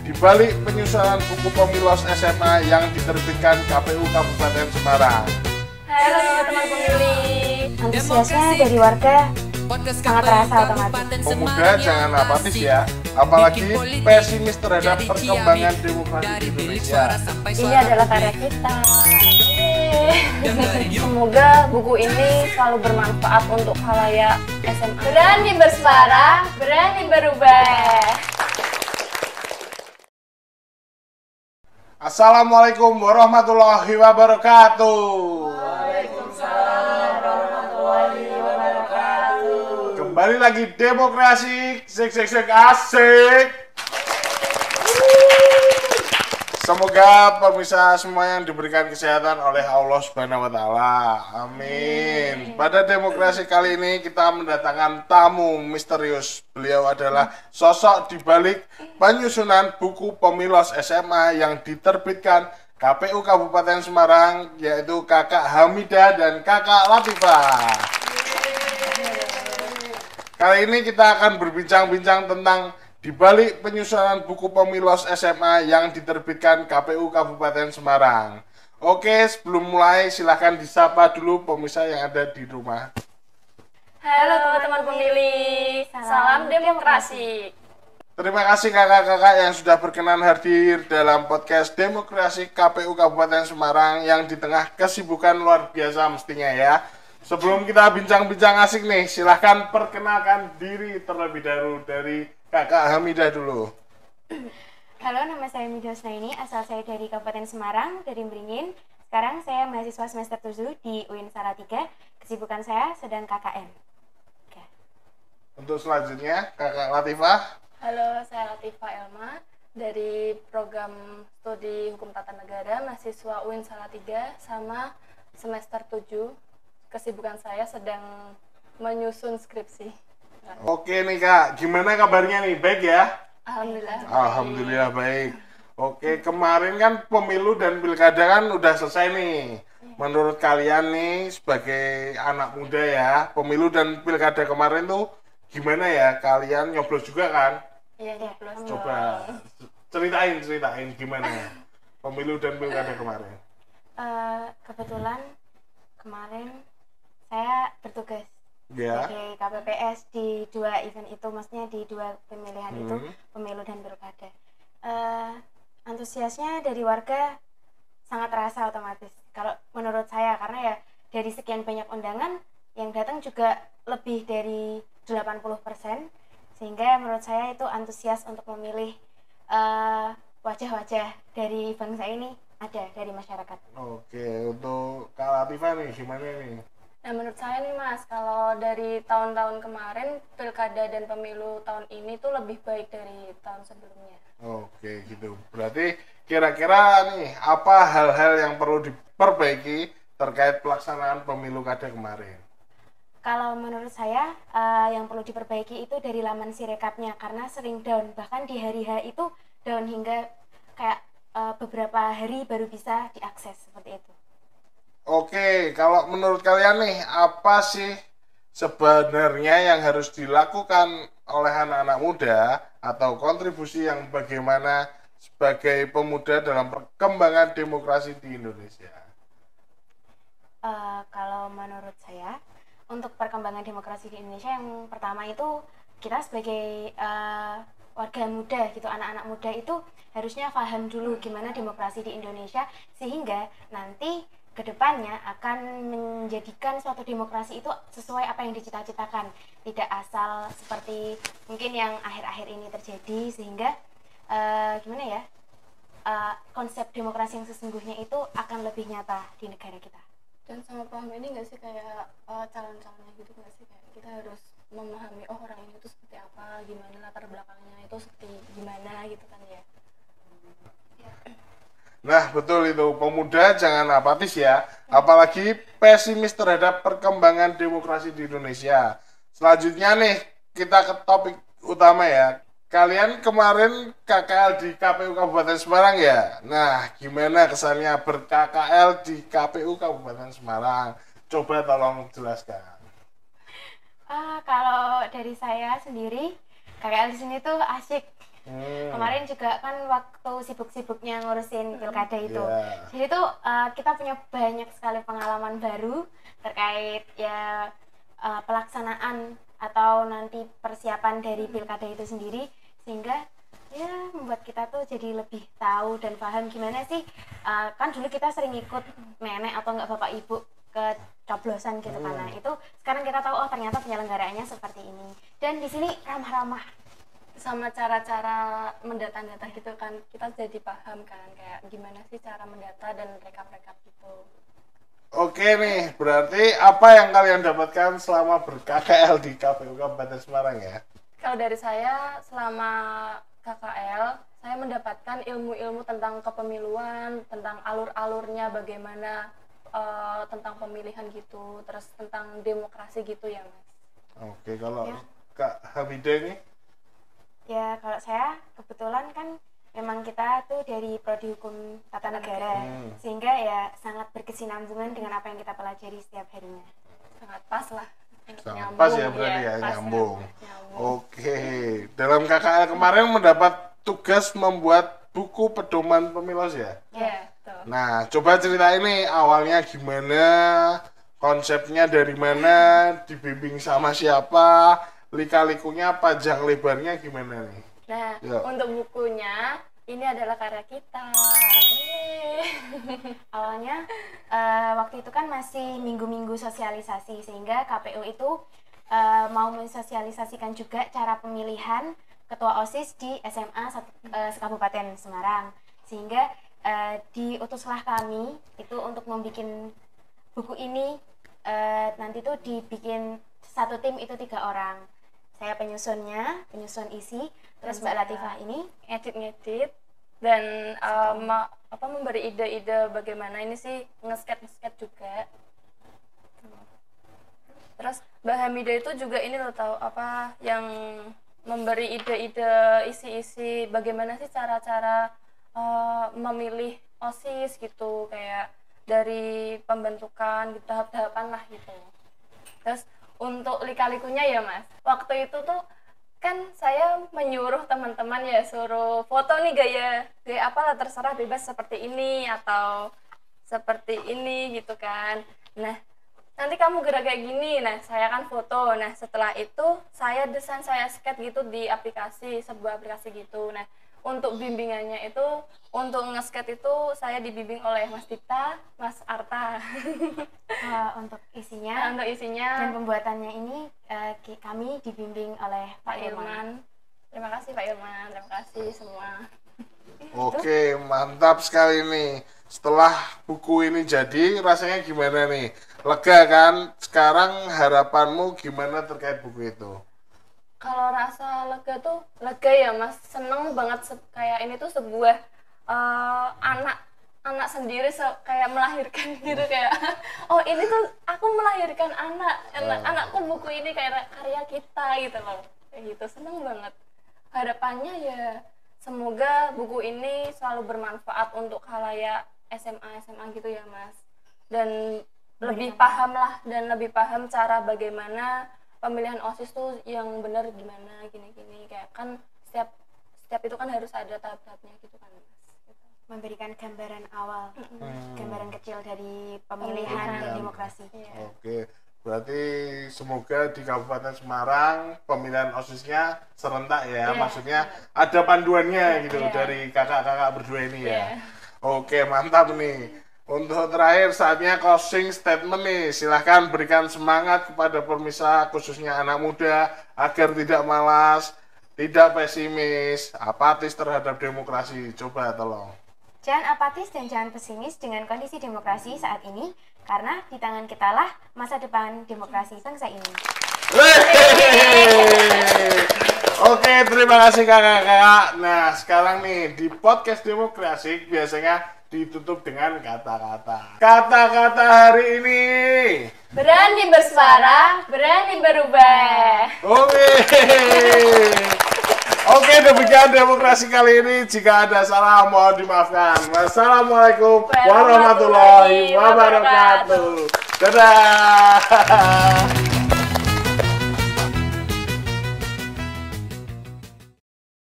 Di balik penyusunan buku pemilos SMA yang diterbitkan KPU Kabupaten Semarang. Halo teman-teman pemilih. Antusiasnya dari warga sangat terasa otomatis. Pemuda jangan apatis ya, apalagi pesimis terhadap perkembangan demokrasi di Indonesia. Ini adalah karya kita. Semoga buku ini selalu bermanfaat untuk khalayak SMA. Berani bersuara, berani berubah. Assalamualaikum warahmatullahi wabarakatuh. Waalaikumsalam warahmatullahi wabarakatuh. Kembali lagi demokrasi, asik. Semoga pemirsa semua yang diberikan kesehatan oleh Allah Subhanahu wa taala. Amin. Pada demokrasi kali ini kita mendatangkan tamu misterius. Beliau adalah sosok di balik penyusunan buku pemilos SMA yang diterbitkan KPU Kabupaten Semarang, yaitu Kakak Hamidah dan Kakak Latifah. Kali ini kita akan berbincang-bincang tentang di balik penyusunan buku pemilos SMA yang diterbitkan KPU Kabupaten Semarang. Oke, sebelum mulai silahkan disapa dulu pemirsa yang ada di rumah. Halo teman-teman pemilih, salam demokrasi. Terima kasih kakak-kakak yang sudah berkenan hadir dalam podcast Demokrasi KPU Kabupaten Semarang yang di tengah kesibukan luar biasa mestinya ya. Sebelum kita bincang-bincang asik nih, silahkan perkenalkan diri terlebih dahulu dari Kakak Hamidah dulu. Halo, nama saya Hamidah Husnaini, asal saya dari Kabupaten Semarang, dari Beringin. Sekarang saya mahasiswa semester 7 di UIN Salatiga. Kesibukan saya sedang KKN. Oke. Untuk selanjutnya, Kakak Latifah. Halo, saya Latifah Elma dari program studi Hukum Tata Negara, mahasiswa UIN Salatiga, sama semester 7. Kesibukan saya sedang menyusun skripsi. Oke nih Kak, gimana kabarnya nih? Baik ya? Alhamdulillah. Alhamdulillah baik. Oke, kemarin kan pemilu dan pilkada kan udah selesai nih. Menurut kalian nih sebagai anak muda ya, pemilu dan pilkada kemarin tuh gimana ya? Kalian nyoblos juga kan? Iya, nyoblos. Coba ceritain gimana pemilu dan pilkada kemarin. Kebetulan kemarin saya bertugas Ya. sebagai KPPS di dua event itu, maksudnya di dua pemilihan itu, pemilu dan pilkada. Antusiasnya dari warga sangat terasa otomatis. Kalau menurut saya, karena ya dari sekian banyak undangan yang datang juga lebih dari 80%, sehingga menurut saya itu antusias untuk memilih wajah-wajah dari bangsa ini ada dari masyarakat. Oke, untuk Kak Latifah nih gimana nih? Nah, menurut saya nih Mas, kalau dari tahun-tahun kemarin, pilkada dan pemilu tahun ini tuh lebih baik dari tahun sebelumnya. Oke gitu. Berarti kira-kira nih apa hal-hal yang perlu diperbaiki terkait pelaksanaan pemilu kada kemarin? Kalau menurut saya yang perlu diperbaiki itu dari laman Sirekapnya, karena sering down, bahkan di hari H itu down hingga kayak beberapa hari baru bisa diakses seperti itu. Oke, kalau menurut kalian nih apa sih sebenarnya yang harus dilakukan oleh anak-anak muda atau kontribusi yang bagaimana sebagai pemuda dalam perkembangan demokrasi di Indonesia? Kalau menurut saya, untuk perkembangan demokrasi di Indonesia yang pertama itu kita sebagai warga muda gitu, anak-anak muda itu harusnya paham dulu gimana demokrasi di Indonesia, sehingga nanti kedepannya akan menjadikan suatu demokrasi itu sesuai apa yang dicita-citakan, tidak asal seperti mungkin yang akhir-akhir ini terjadi, sehingga konsep demokrasi yang sesungguhnya itu akan lebih nyata di negara kita. Dan sama paham ini nggak sih kayak calon-calonnya gitu nggak sih, kayak kita harus memahami orang ini tuh seperti apa, gimana latar belakangnya itu seperti gimana gitu kan ya. Nah betul itu, pemuda jangan apatis ya, apalagi pesimis terhadap perkembangan demokrasi di Indonesia. Selanjutnya nih kita ke topik utama ya. Kalian kemarin KKL di KPU Kabupaten Semarang ya. Nah gimana kesannya ber-KKL di KPU Kabupaten Semarang? Coba tolong jelaskan. Kalau dari saya sendiri, KKL di sini tuh asik, Kemarin juga kan waktu sibuk-sibuknya ngurusin pilkada itu. Yeah. Jadi tuh kita punya banyak sekali pengalaman baru terkait ya pelaksanaan atau nanti persiapan dari pilkada itu sendiri, sehingga ya membuat kita tuh jadi lebih tahu dan paham gimana sih kan dulu kita sering ikut nenek atau enggak bapak ibu ke coblosan gitu kan. Nah, itu sekarang kita tahu oh ternyata penyelenggaraannya seperti ini. Dan di sini ramah-ramah sama cara-cara mendata-data gitu kan, kita jadi paham kan kayak gimana sih cara mendata dan rekap-rekap gitu. Oke nih, berarti apa yang kalian dapatkan selama ber-KKL di KPU Kabupaten Semarang ya? Kalau dari saya selama KKL, saya mendapatkan ilmu-ilmu tentang kepemiluan, tentang alur-alurnya bagaimana, tentang pemilihan gitu, terus tentang demokrasi gitu ya Mas. Oke, kalau Ya. Kak Hamidah ini? ya. Kalau saya kebetulan kan memang kita tuh dari Prodi Hukum Tata Negara, sehingga ya sangat berkesinambungan dengan apa yang kita pelajari setiap harinya. Sangat pas lah. Sangat pas ya berarti ya, pas, nyambung. nyambung. Oke, dalam KKL kemarin mendapat tugas membuat buku pedoman pemilu ya? Ya, tuh. Nah, coba cerita ini awalnya gimana, konsepnya dari mana, dibimbing sama siapa, lika-likunya, panjang lebarnya gimana nih? Nah, Ya. untuk bukunya ini adalah karya kita. Awalnya waktu itu kan masih minggu-minggu sosialisasi, sehingga KPU itu mau mensosialisasikan juga cara pemilihan ketua OSIS di SMA Kabupaten Semarang, sehingga diutuslah kami itu untuk membuat buku ini. Nanti tuh dibikin satu tim itu 3 orang, saya penyusun isi, terus Mbak Latifah ini Ngedit dan memberi ide-ide bagaimana ini sih nge-sketch juga. Terus Mbak Hamidah itu juga ini loh tahu apa yang memberi ide-ide isi-isi bagaimana sih cara-cara memilih OSIS gitu, kayak dari pembentukan gitu, tahap-tahapan lah gitu. Terus untuk lika-likunya ya Mas, waktu itu tuh kan saya menyuruh teman-teman ya, suruh foto nih gaya apalah terserah, bebas seperti ini atau seperti ini gitu kan. Nah, nanti kamu gerak kayak gini, nah saya kan foto. Nah, setelah itu saya desain, saya sketch gitu di sebuah aplikasi gitu. Nah, untuk bimbingannya itu, untuk nge-sketch itu saya dibimbing oleh Mas Dita, Mas Arta. untuk isinya Untuk isinya dan pembuatannya ini kami dibimbing oleh Pak Ilman. Terima kasih Pak Ilman, terima kasih semua. Oke, mantap sekali nih. Setelah buku ini jadi, rasanya gimana nih? Lega kan? Sekarang harapanmu gimana terkait buku itu? Kalau rasa lega tuh lega ya Mas, seneng banget kayak ini tuh sebuah anak sendiri kayak melahirkan gitu, kayak oh ini tuh aku melahirkan anakku, buku ini kayak karya kita gitu loh, kayak gitu. Seneng banget. Harapannya ya semoga buku ini selalu bermanfaat untuk khalayak SMA gitu ya Mas, dan lebih paham lah, dan lebih paham cara bagaimana pemilihan OSIS tuh yang benar gimana, gini-gini, kayak kan setiap itu kan harus ada tahap-tahapnya gitu kan Mas, gitu. Memberikan gambaran awal, gambaran kecil dari pemilihan dan demokrasi. Oke, berarti semoga di Kabupaten Semarang pemilihan OSIS-nya serentak ya, maksudnya ada panduannya gitu dari kakak-kakak berdua ini ya. Oke, mantap nih. Untuk terakhir saatnya closing statement nih, silahkan berikan semangat kepada pemirsa khususnya anak muda agar tidak malas, tidak pesimis, apatis terhadap demokrasi. Coba tolong. Jangan apatis dan jangan pesimis dengan kondisi demokrasi saat ini, karena di tangan kita lah masa depan demokrasi bangsa ini. Oke, terima kasih kakak-kakak. Nah, sekarang nih di podcast Demokrasi biasanya ditutup dengan kata-kata. Kata-kata hari ini. Berani bersuara, berani berubah. Oke, demikian Demokrasi kali ini. Jika ada salah mohon dimaafkan. Wassalamualaikum warahmatullahi wabarakatuh. Dadah.